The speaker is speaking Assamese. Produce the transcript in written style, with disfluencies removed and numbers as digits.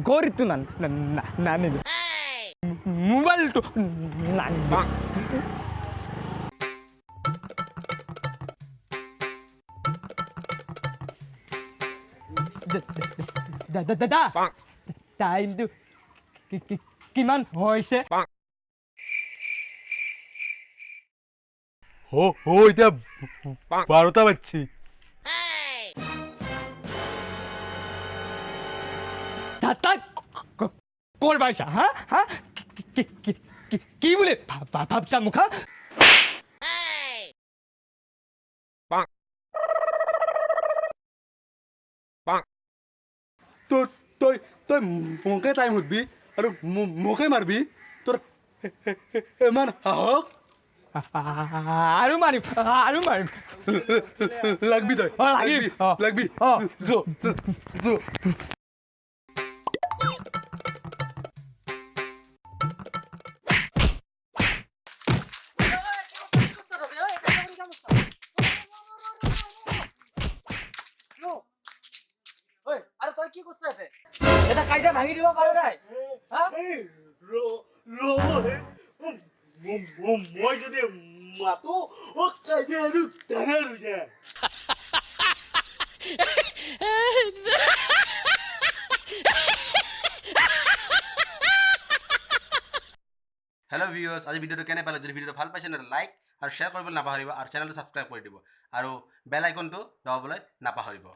ঘড়িটো নানিবি মোবাইলটো নানিবি দাদা টাইমটো কিমান হৈছে এতিয়া 12টা বাজছি তাক ক'ৰ পাইছা হা হা কি বুলি ভাবছা মুখা তই মোকে টাইম সুধবি আৰু মোকে মাৰবি তোৰ ইমান সাহস আৰু মাৰিম লাগবি তই লাগবি আরে তুই কি করছিস এটা কাইজা ভাঙি দিব পারে নাই হ্যাঁ মই যদি মাতো ও কাজে আৰু ডাঙৰ হৈ যায় हेलो व्यूअर्स आज भिडिओ केने पाले যদি ভিডিওটো ভাল পাইছে না লাইক আৰু শেয়াৰ কৰিবলৈ নাপাহৰিব আৰু চেনেলটো সাবস্ক্ৰাইব কৰি দিব আৰু বেল আইকনটো দবাবলৈ নাপাহৰিব